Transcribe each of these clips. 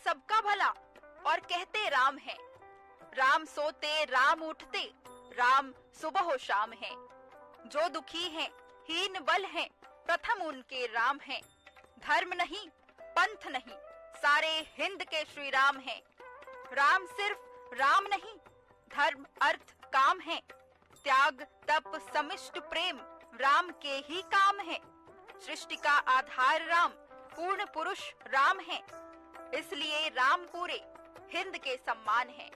सबका भला और कहते राम है। राम सोते राम उठते, राम सुबह शाम है। जो दुखी हैं, हीन बल हैं, प्रथम उनके राम हैं। धर्म नहीं, पंथ नहीं, सारे हिंद के श्री राम हैं। राम सिर्फ राम नहीं, धर्म अर्थ काम है। त्याग तप समिष्ट प्रेम राम के ही काम है। सृष्टि का आधार राम, पूर्ण पुरुष राम है। इसलिए राम पूरे हिंद के सम्मान है।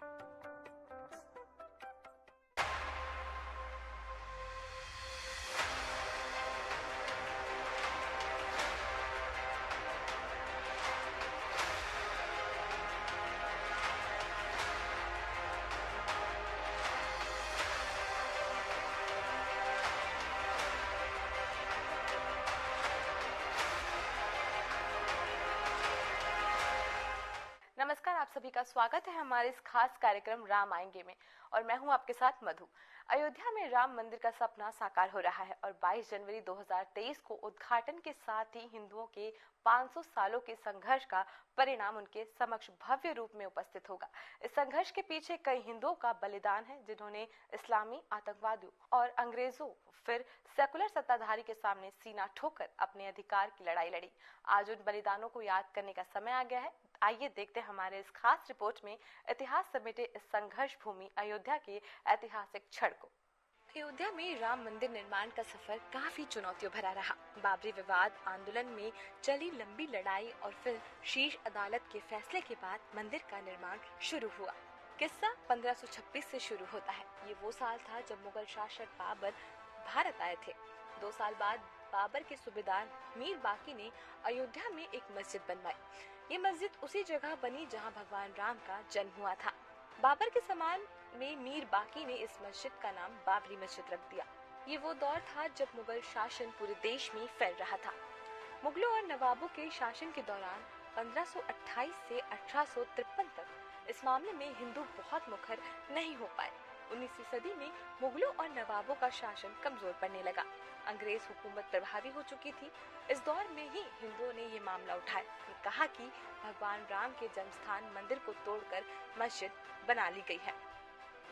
नमस्कार, आप सभी का स्वागत है हमारे इस खास कार्यक्रम राम आएंगे में और मैं हूं आपके साथ मधु। अयोध्या में राम मंदिर का सपना साकार हो रहा है और 22 जनवरी 2023 को उद्घाटन के साथ ही हिंदुओं के 500 सालों के संघर्ष का परिणाम उनके समक्ष भव्य रूप में उपस्थित होगा। इस संघर्ष के पीछे कई हिंदुओं का बलिदान है, जिन्होंने इस्लामी आतंकवादियों और अंग्रेजों फिर सेकुलर सत्ताधारी के सामने सीना ठोकर अपने अधिकार की लड़ाई लड़ी। आज उन बलिदानों को याद करने का समय आ गया है। आइए देखते हैं हमारे इस खास रिपोर्ट में इतिहास समेटे इस संघर्ष भूमि अयोध्या के ऐतिहासिक क्षण को। अयोध्या में राम मंदिर निर्माण का सफर काफी चुनौतियों भरा रहा। बाबरी विवाद आंदोलन में चली लंबी लड़ाई और फिर शीर्ष अदालत के फैसले के बाद मंदिर का निर्माण शुरू हुआ। किस्सा 1526 से शुरू होता है। ये वो साल था जब मुगल शासक बाबर भारत आए थे। 2 साल बाद बाबर के सूबेदार मीर बाकी ने अयोध्या में एक मस्जिद बनवाई। ये मस्जिद उसी जगह बनी जहां भगवान राम का जन्म हुआ था। बाबर के सम्मान में मीर बाकी ने इस मस्जिद का नाम बाबरी मस्जिद रख दिया। ये वो दौर था जब मुगल शासन पूरे देश में फैल रहा था। मुगलों और नवाबों के शासन के दौरान 1528 से 1853 तक इस मामले में हिंदू बहुत मुखर नहीं हो पाए। 19वीं सदी में मुगलों और नवाबों का शासन कमजोर पड़ने लगा। अंग्रेज हुकूमत प्रभावी हो चुकी थी। इस दौर में ही हिंदुओं ने ये मामला उठाया। कहा कि भगवान राम के जन्म स्थान मंदिर को तोड़कर मस्जिद बना ली गई है।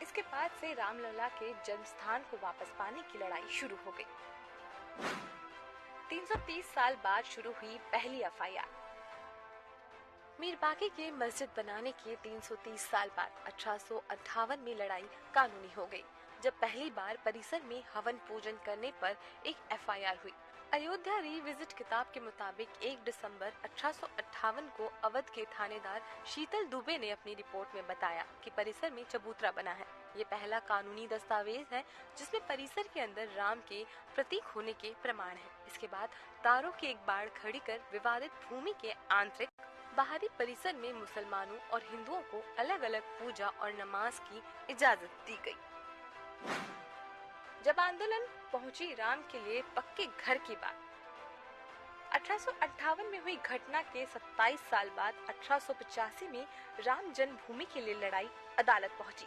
इसके बाद से रामलला के जन्म स्थान को वापस पाने की लड़ाई शुरू हो गई। 330 साल बाद शुरू हुई पहली एफआईआर। मीर बाकी के मस्जिद बनाने के 330 साल बाद 1858 में लड़ाई कानूनी हो गई, जब पहली बार परिसर में हवन पूजन करने पर एक एफआईआर हुई। अयोध्या रिविजिट किताब के मुताबिक 1 दिसंबर 1858 को अवध के थानेदार शीतल दुबे ने अपनी रिपोर्ट में बताया कि परिसर में चबूतरा बना है। ये पहला कानूनी दस्तावेज है जिसमें परिसर के अंदर राम के प्रतीक होने के प्रमाण है। इसके बाद तारों की एक बाड़ खड़ी कर विवादित भूमि के आंतरिक बाहरी परिसर में मुसलमानों और हिंदुओं को अलग अलग पूजा और नमाज की इजाजत दी गई। जब आंदोलन पहुंची राम के लिए पक्के घर की बात। 1858 में हुई घटना के 27 साल बाद 1885 में राम जन्मभूमि के लिए लड़ाई अदालत पहुंची,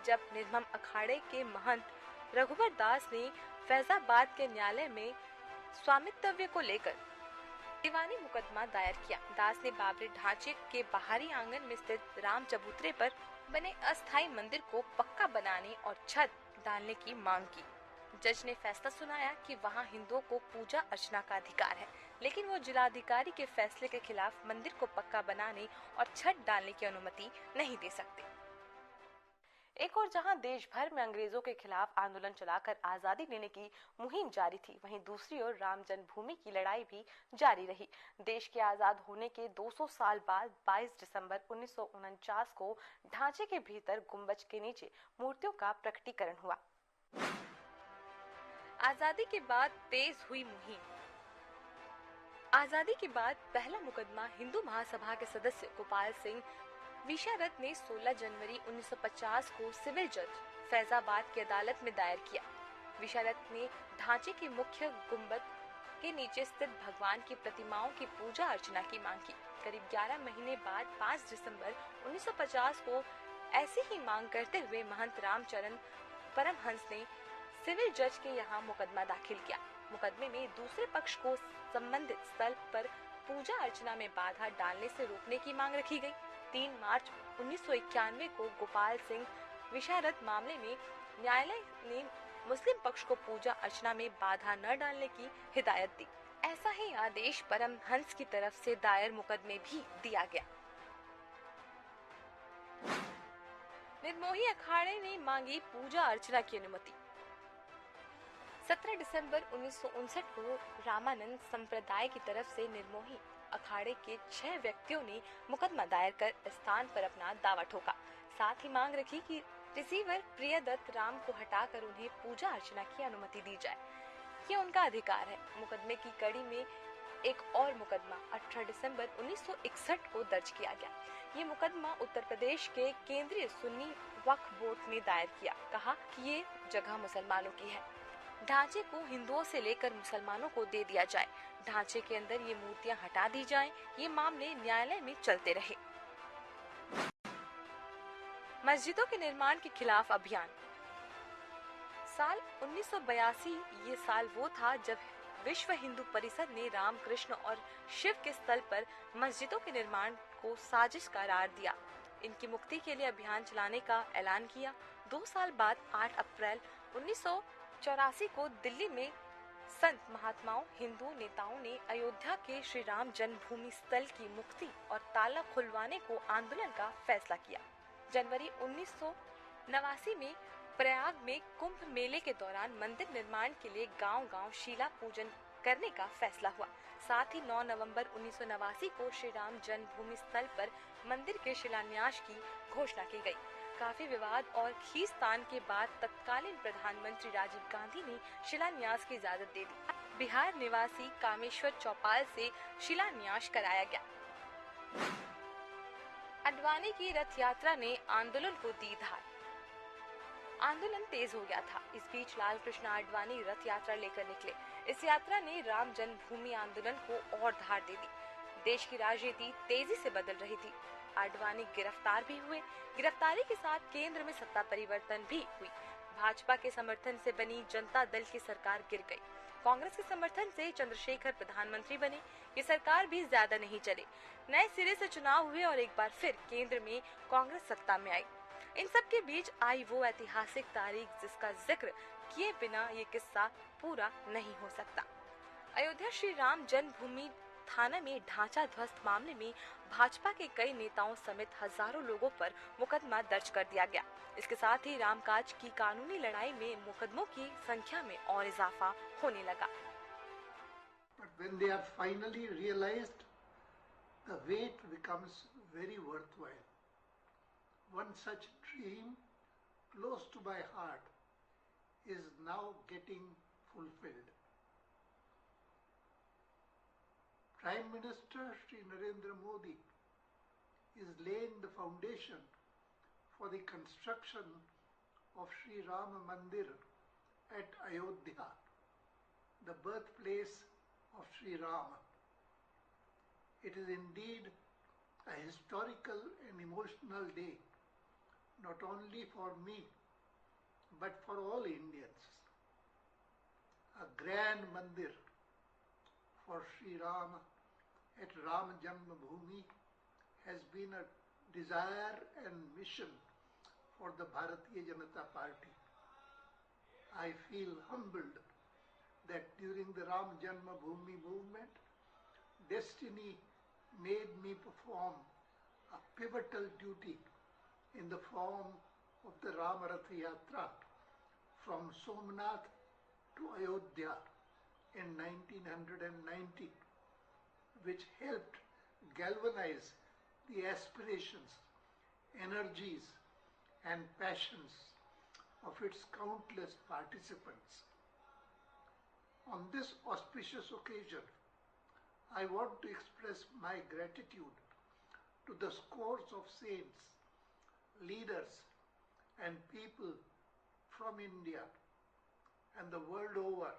जब निर्मम अखाड़े के महंत रघुवर दास ने फैजाबाद के न्यायालय में स्वामित्व को लेकर दीवानी मुकदमा दायर किया। दास ने बाबरी ढांचे के बाहरी आंगन में स्थित राम चबूतरे पर बने अस्थायी मंदिर को पक्का बनाने और छत डालने की मांग की। जज ने फैसला सुनाया कि वहां हिंदुओं को पूजा अर्चना का अधिकार है, लेकिन वो जिलाधिकारी के फैसले के खिलाफ मंदिर को पक्का बनाने और छत डालने की अनुमति नहीं दे सकते। एक और जहां देश भर में अंग्रेजों के खिलाफ आंदोलन चलाकर आजादी लेने की मुहिम जारी थी, वहीं दूसरी ओर राम जन्मभूमि की लड़ाई भी जारी रही। देश के आजाद होने के 200 साल बाद 22 दिसंबर 1949 को ढांचे के भीतर गुंबज के नीचे मूर्तियों का प्रकटीकरण हुआ। आजादी के बाद तेज हुई मुहिम। आजादी के बाद पहला मुकदमा हिंदू महासभा के सदस्य गोपाल सिंह विशारद ने 16 जनवरी 1950 को सिविल जज फैजाबाद की अदालत में दायर किया। विशारद ने ढांचे के मुख्य गुंबद के नीचे स्थित भगवान की प्रतिमाओं की पूजा अर्चना की मांग की। करीब 11 महीने बाद 5 दिसंबर 1950 को ऐसी ही मांग करते हुए महंत रामचरण परमहंस ने सिविल जज के यहाँ मुकदमा दाखिल किया। मुकदमे में दूसरे पक्ष को संबंधित स्थल पर पूजा अर्चना में बाधा डालने से रोकने की मांग रखी गई। 3 मार्च 1991 को गोपाल सिंह विशारद मामले में न्यायालय ने मुस्लिम पक्ष को पूजा अर्चना में बाधा न डालने की हिदायत दी। ऐसा ही आदेश परमहंस की तरफ से दायर मुकदमे भी दिया गया। निर्मोही अखाड़े ने मांगी पूजा अर्चना की अनुमति। 17 दिसंबर 1959 को रामानंद संप्रदाय की तरफ से निर्मोही अखाड़े के 6 व्यक्तियों ने मुकदमा दायर कर स्थान पर अपना दावा ठोका। साथ ही मांग रखी कि रिसीवर प्रियदत्त राम को हटाकर उन्हें पूजा अर्चना की अनुमति दी जाए। ये उनका अधिकार है। मुकदमे की कड़ी में एक और मुकदमा 18 दिसंबर 1961 को दर्ज किया गया। ये मुकदमा उत्तर प्रदेश के केंद्रीय सुन्नी वक्फ बोर्ड ने दायर किया। कहा कि ये जगह मुसलमानों की है, ढांचे को हिंदुओं से लेकर मुसलमानों को दे दिया जाए, ढांचे के अंदर ये मूर्तियां हटा दी जाएं। ये मामले न्यायालय में चलते रहे। मस्जिदों के निर्माण के खिलाफ अभियान। साल 1982 ये साल वो था जब विश्व हिंदू परिषद ने रामकृष्ण और शिव के स्थल पर मस्जिदों के निर्माण को साजिश करार दिया। इनकी मुक्ति के लिए अभियान चलाने का ऐलान किया। 2 साल बाद 8 अप्रैल 1984 को दिल्ली में संत महात्माओं, हिंदू नेताओं ने अयोध्या के श्री राम जन्मभूमि स्थल की मुक्ति और ताला खुलवाने को आंदोलन का फैसला किया। जनवरी 1989 में प्रयाग में कुंभ मेले के दौरान मंदिर निर्माण के लिए गांव-गांव शीला पूजन करने का फैसला हुआ। साथ ही 9 नवंबर 1989 को श्री राम जन्मभूमि स्थल पर मंदिर के शिलान्यास की घोषणा की गई। काफी विवाद और खींचतान के बाद तत्कालीन प्रधानमंत्री राजीव गांधी ने शिलान्यास की इजाजत दे दी। बिहार निवासी कामेश्वर चौपाल से शिलान्यास कराया गया। अडवाणी की रथ यात्रा ने आंदोलन को दी धार। आंदोलन तेज हो गया था। इस बीच लाल कृष्ण आडवाणी रथ यात्रा लेकर निकले। इस यात्रा ने राम जन्मभूमि आंदोलन को और धार दे दी। देश की राजनीति तेजी से बदल रही थी। आडवाणी गिरफ्तार भी हुए। गिरफ्तारी के साथ केंद्र में सत्ता परिवर्तन भी हुई। भाजपा के समर्थन से बनी जनता दल की सरकार गिर गई। कांग्रेस के समर्थन से चंद्रशेखर प्रधानमंत्री बने। ये सरकार भी ज्यादा नहीं चले। नए सिरे से चुनाव हुए और एक बार फिर केंद्र में कांग्रेस सत्ता में आई। इन सब के बीच आई वो ऐतिहासिक तारीख जिसका जिक्र किए बिना ये किस्सा पूरा नहीं हो सकता। अयोध्या श्री राम जन्मभूमि थाना में ढांचा ध्वस्त मामले में भाजपा के कई नेताओं समेत हजारों लोगों पर मुकदमा दर्ज कर दिया गया। इसके साथ ही रामकाज की कानूनी लड़ाई में मुकदमों की संख्या में और इजाफा होने लगा। But when they are finally realized, the wait becomes very worthwhile. One such dream close to my heart is now getting fulfilled. Prime Minister Shri Narendra Modi is laying the foundation for the construction of Shri Ram Mandir at Ayodhya, the birthplace of Shri Rama. It is indeed a historical and emotional day, not only for me, but for all Indians. A grand mandir for Shri Rama at Ram Janmabhoomi has been a desire and mission for the Bharatiya Janata Party. I feel humbled that during the Ram Janmabhoomi movement, destiny made me perform a pivotal duty in the form of the Ram Rath Yatra from Somnath to Ayodhya in 1990, which helped galvanize the aspirations, energies and passions of its countless participants. On this auspicious occasion, I want to express my gratitude to the scores of saints, leaders and people from India and the world over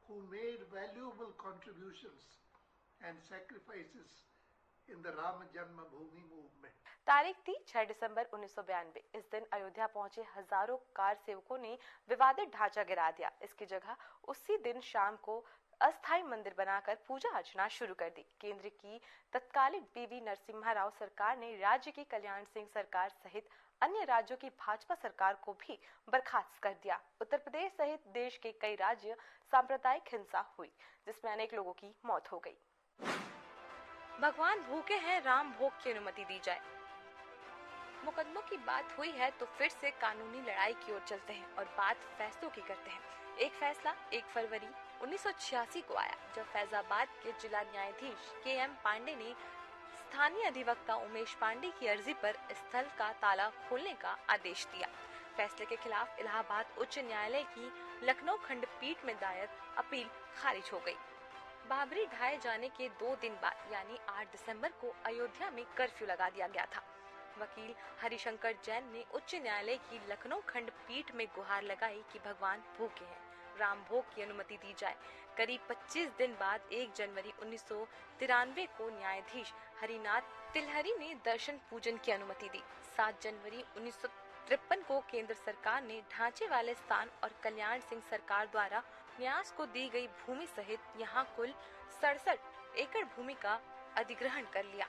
who made valuable contributions and sacrifices in the Ram Janmabhoomi movement. तारीख थी 6 दिसंबर 1992। इस दिन अयोध्या पहुंचे हजारों car सेवकों ने विवादित ढांचा गिरा दिया। इसकी जगह उसी दिन शाम को अस्थायी मंदिर बनाकर पूजा अर्चना शुरू कर दी। केंद्र की तत्कालीन पीवी नरसिम्हा राव सरकार ने राज्य की कल्याण सिंह सरकार सहित अन्य राज्यों की भाजपा सरकार को भी बर्खास्त कर दिया। उत्तर प्रदेश सहित देश के कई राज्य सांप्रदायिक हिंसा हुई, जिसमें अनेक लोगों की मौत हो गई। भगवान भूखे हैं, राम भोग की अनुमति दी जाए। मुकदमों की बात हुई है तो फिर से कानूनी लड़ाई की ओर चलते हैं और बात फैसलों की करते हैं। एक फैसला 1 फरवरी 1986 को आया, जब फैजाबाद के जिला न्यायाधीश KM पांडे ने स्थानीय अधिवक्ता उमेश पांडे की अर्जी पर स्थल का ताला खोलने का आदेश दिया। फैसले के खिलाफ इलाहाबाद उच्च न्यायालय की लखनऊ खंडपीठ में दायर अपील खारिज हो गई। बाबरी ढाए जाने के 2 दिन बाद यानी 8 दिसंबर को अयोध्या में कर्फ्यू लगा दिया गया था। वकील हरिशंकर जैन ने उच्च न्यायालय की लखनऊ खंडपीठ में गुहार लगाई कि भगवान भूखे हैं, राम भोग की अनुमति दी जाए। करीब 25 दिन बाद 1 जनवरी 1993 को न्यायाधीश हरिनाथ तिलहरी ने दर्शन पूजन की अनुमति दी। 7 जनवरी 1953 को केंद्र सरकार ने ढांचे वाले स्थान और कल्याण सिंह सरकार द्वारा न्यास को दी गई भूमि सहित यहाँ कुल 67 एकड़ भूमि का अधिग्रहण कर लिया।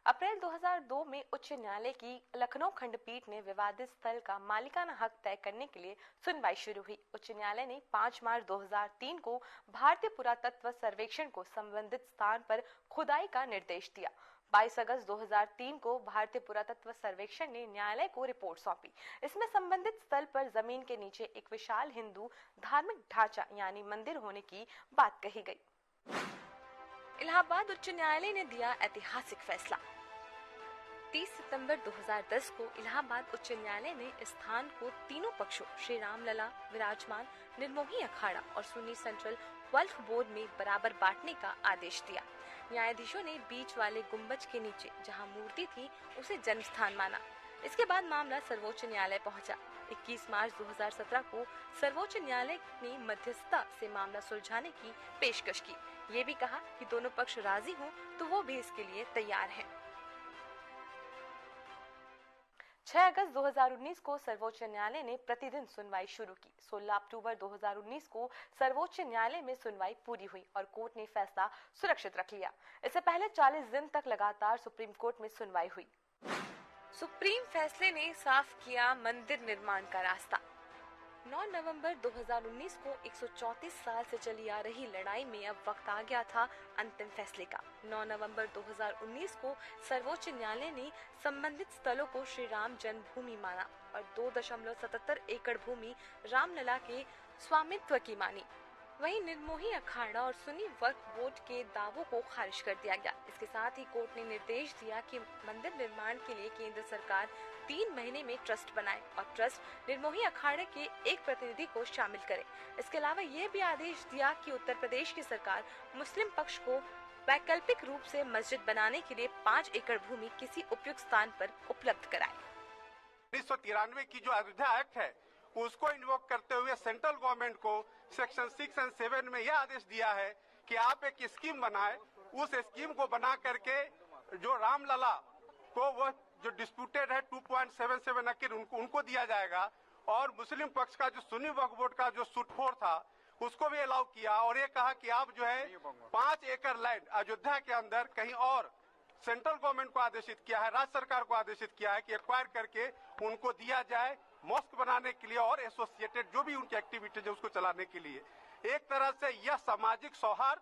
अप्रैल 2002 में उच्च न्यायालय की लखनऊ खंडपीठ ने विवादित स्थल का मालिकाना हक तय करने के लिए सुनवाई शुरू हुई। उच्च न्यायालय ने 5 मार्च 2003 को भारतीय पुरातत्व सर्वेक्षण को संबंधित स्थान पर खुदाई का निर्देश दिया। 22 अगस्त 2003 को भारतीय पुरातत्व सर्वेक्षण ने न्यायालय को रिपोर्ट सौंपी। इसमें संबंधित स्थल पर जमीन के नीचे एक विशाल हिंदू धार्मिक ढांचा यानी मंदिर होने की बात कही गई। इलाहाबाद उच्च न्यायालय ने दिया ऐतिहासिक फैसला। 30 सितंबर 2010 को इलाहाबाद उच्च न्यायालय ने स्थान को तीनों पक्षों श्री रामलला विराजमान निर्मोही अखाड़ा और सुन्नी सेंट्रल वक्फ बोर्ड में बराबर बांटने का आदेश दिया। न्यायाधीशों ने बीच वाले गुंबज के नीचे जहां मूर्ति थी उसे जन्म स्थान माना। इसके बाद मामला सर्वोच्च न्यायालय पहुंचा। 21 मार्च 2017 को सर्वोच्च न्यायालय ने मध्यस्थता से मामला सुलझाने की पेशकश की। ये भी कहा कि दोनों पक्ष राजी हों तो वो भी इसके लिए तैयार हैं। 6 अगस्त 2019 को सर्वोच्च न्यायालय ने प्रतिदिन सुनवाई शुरू की। 16 अक्टूबर 2019 को सर्वोच्च न्यायालय में सुनवाई पूरी हुई और कोर्ट ने फैसला सुरक्षित रख लिया। इससे पहले 40 दिन तक लगातार सुप्रीम कोर्ट में सुनवाई हुई। सुप्रीम फैसले ने साफ किया मंदिर निर्माण का रास्ता। 9 नवंबर 2019 को 134 साल से चली आ रही लड़ाई में अब वक्त आ गया था अंतिम फैसले का। 9 नवंबर 2019 को सर्वोच्च न्यायालय ने संबंधित स्थलों को श्री राम जन्मभूमि माना और 2.77 एकड़ भूमि रामलला के स्वामित्व की मानी। वहीं निर्मोही अखाड़ा और सुन्नी वक्फ बोर्ड के दावों को खारिज कर दिया गया। इसके साथ ही कोर्ट ने निर्देश दिया कि मंदिर निर्माण के लिए केंद्र सरकार 3 महीने में ट्रस्ट बनाए और ट्रस्ट निर्मोही अखाड़े के एक प्रतिनिधि को शामिल करे। इसके अलावा ये भी आदेश दिया कि उत्तर प्रदेश की सरकार मुस्लिम पक्ष को वैकल्पिक रूप से मस्जिद बनाने के लिए 5 एकड़ भूमि किसी उपयुक्त स्थान पर उपलब्ध कराए। 1993 की जो अयोध्या एक्ट है उसको इन्वोक करते हुए सेंट्रल गवर्नमेंट को सेक्शन 6 और 7 में यह आदेश दिया है कि आप एक स्कीम बनाए। उस स्कीम को बना करके जो रामलला को वो जो डिस्प्यूटेड है 2.77 एकड़ उनको दिया जाएगा और मुस्लिम पक्ष का जो सुन्नी वक्फ बोर्ड का जो सुटफोर था उसको भी अलाउ किया और ये कहा कि आप जो है 5 एकड़ लैंड अयोध्या के अंदर कहीं और सेंट्रल गवर्नमेंट को आदेशित किया है, राज्य सरकार को आदेशित किया है कि एक्वायर करके उनको दिया जाए मॉस्क बनाने के लिए और एसोसिएटेड जो भी उनकी एक्टिविटीज है उसको चलाने के लिए। एक तरह से यह सामाजिक सौहार्द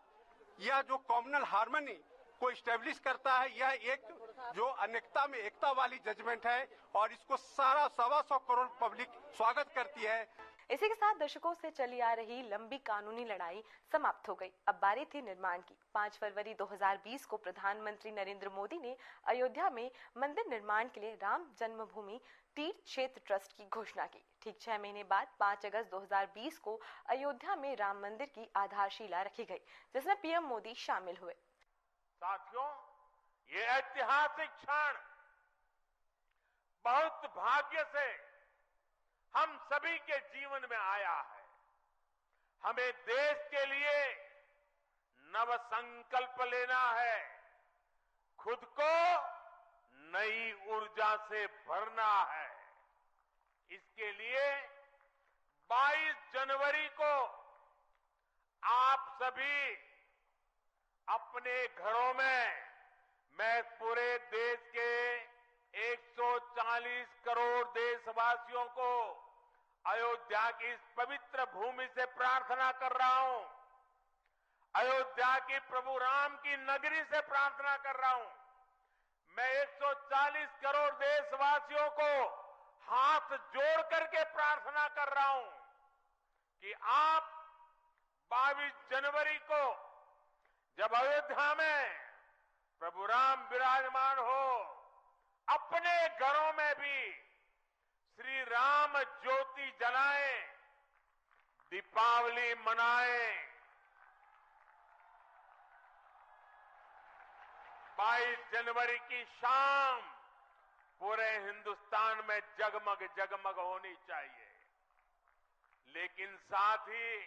यह जो कम्युनल हार्मनी को इस्टेब्लिश करता है, यह एक जो अनेकता में एकता वाली जजमेंट है और इसको सारा 125 करोड़ पब्लिक स्वागत करती है। इसी के साथ दशकों से चली आ रही लंबी कानूनी लड़ाई समाप्त हो गई। अब बारी थी निर्माण की। 5 फरवरी 2020 को प्रधानमंत्री नरेंद्र मोदी ने अयोध्या में मंदिर निर्माण के लिए राम जन्मभूमि तीर्थ क्षेत्र ट्रस्ट की घोषणा की। ठीक 6 महीने बाद 5 अगस्त 2020 को अयोध्या में राम मंदिर की आधारशिला रखी गई, जिसमें पीएम मोदी शामिल हुए। साथियों, ये ऐतिहासिक क्षण बहुत भाग्य से हम सभी के जीवन में आया है। हमें देश के लिए नव संकल्प लेना है, खुद को नई ऊर्जा से भरना है। इसके लिए 22 जनवरी को आप सभी अपने घरों में, मैं पूरे देश के 140 करोड़ देशवासियों को अयोध्या की इस पवित्र भूमि से प्रार्थना कर रहा हूं, अयोध्या की प्रभु राम की नगरी से प्रार्थना कर रहा हूं। मैं 140 करोड़ देशवासियों को हाथ जोड़ करके प्रार्थना कर रहा हूं कि आप 22 जनवरी को जब अयोध्या में प्रभु राम विराजमान हो, अपने घरों में भी श्री राम ज्योति जलाएं, दीपावली मनाएं। 22 जनवरी की शाम पूरे हिंदुस्तान में जगमग जगमग होनी चाहिए। लेकिन साथ ही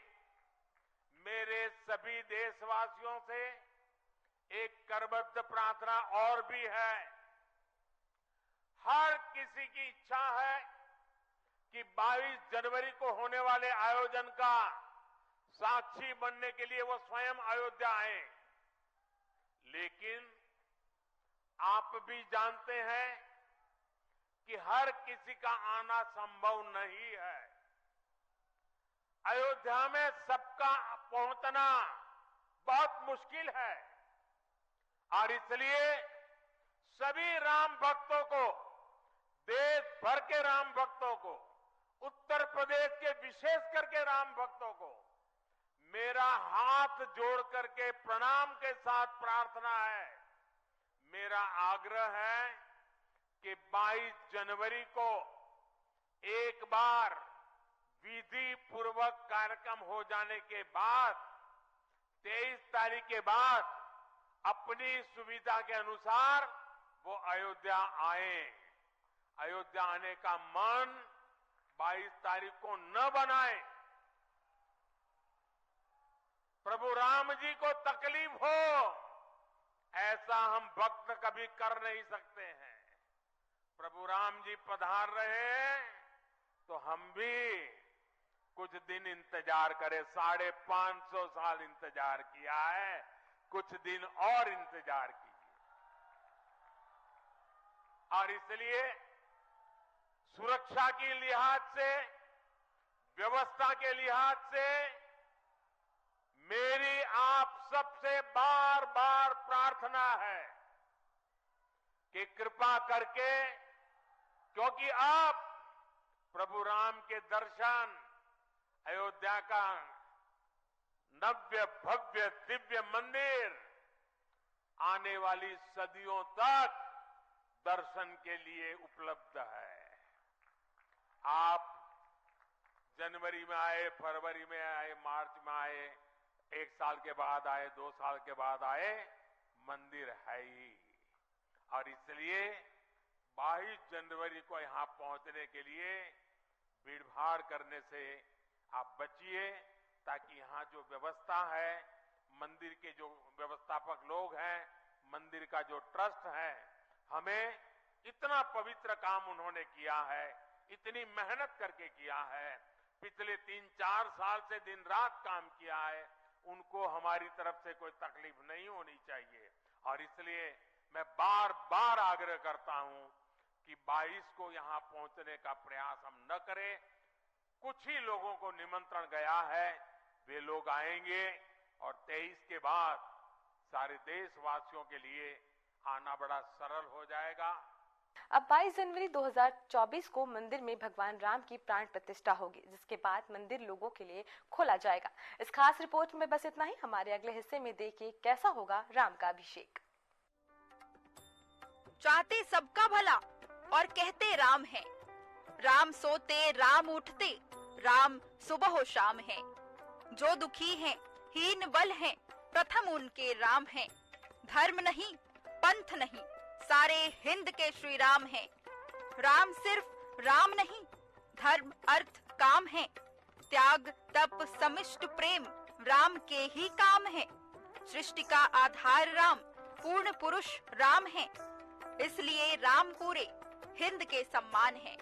मेरे सभी देशवासियों से एक करबद्ध प्रार्थना और भी है। हर किसी की इच्छा है कि 22 जनवरी को होने वाले आयोजन का साक्षी बनने के लिए वो स्वयं अयोध्या आए। लेकिन आप भी जानते हैं कि हर किसी का आना संभव नहीं है। अयोध्या में सबका पहुंचना बहुत मुश्किल है और इसलिए सभी राम भक्तों को, देश भर के राम भक्तों को, उत्तर प्रदेश के विशेष करके राम भक्तों को मेरा हाथ जोड़ करके प्रणाम के साथ प्रार्थना है, मेरा आग्रह है कि 22 जनवरी को एक बार विधि पूर्वक कार्यक्रम हो जाने के बाद 23 तारीख के बाद अपनी सुविधा के अनुसार वो अयोध्या आए। अयोध्या आने का मन 22 तारीख को न बनाए। प्रभु राम जी को तकलीफ हो ऐसा हम भक्त कभी कर नहीं सकते हैं। प्रभु राम जी पधार रहे हैं तो हम भी कुछ दिन इंतजार करें। 550 साल इंतजार किया है, कुछ दिन और इंतजार कीजिए। और इसलिए सुरक्षा के लिहाज से, व्यवस्था के लिहाज से मेरी आप सबसे बार बार प्रार्थना है कि कृपा करके, क्योंकि अब प्रभु राम के दर्शन, अयोध्या का नव्य भव्य दिव्य मंदिर आने वाली सदियों तक दर्शन के लिए उपलब्ध है। आप जनवरी में आए, फरवरी में आए, मार्च में आए, 1 साल के बाद आए, 2 साल के बाद आए, मंदिर है ही। और इसलिए 22 जनवरी को यहां पहुंचने के लिए भीड़भाड़ करने से आप बचिए, ताकि यहां जो व्यवस्था है, मंदिर के जो व्यवस्थापक लोग हैं, मंदिर का जो ट्रस्ट है, हमें इतना पवित्र काम उन्होंने किया है, इतनी मेहनत करके किया है, पिछले 3-4 साल से दिन रात काम किया है, उनको हमारी तरफ से कोई तकलीफ नहीं होनी चाहिए। और इसलिए मैं बार बार आग्रह करता हूं कि 22 को यहां पहुंचने का प्रयास हम न करें। कुछ ही लोगों को निमंत्रण गया है, वे लोग आएंगे और 23 के बाद सारे देशवासियों के लिए आना बड़ा सरल हो जाएगा। अब 22 जनवरी 2024 को मंदिर में भगवान राम की प्राण प्रतिष्ठा होगी, जिसके बाद मंदिर लोगों के लिए खोला जाएगा। इस खास रिपोर्ट में बस इतना ही। हमारे अगले हिस्से में देखिए कैसा होगा राम का अभिषेक। चाहते सबका भला और कहते राम है। राम सोते राम उठते, राम सुबह शाम है। जो दुखी हैं, हीन बल हैं, प्रथम उनके राम हैं। धर्म नहीं, पंथ नहीं, सारे हिंद के श्री राम हैं। राम सिर्फ राम नहीं, धर्म अर्थ काम है। त्याग तप समिष्ट प्रेम राम के ही काम है। सृष्टि का आधार राम, पूर्ण पुरुष राम है। इसलिए राम पूरे हिंद के सम्मान है।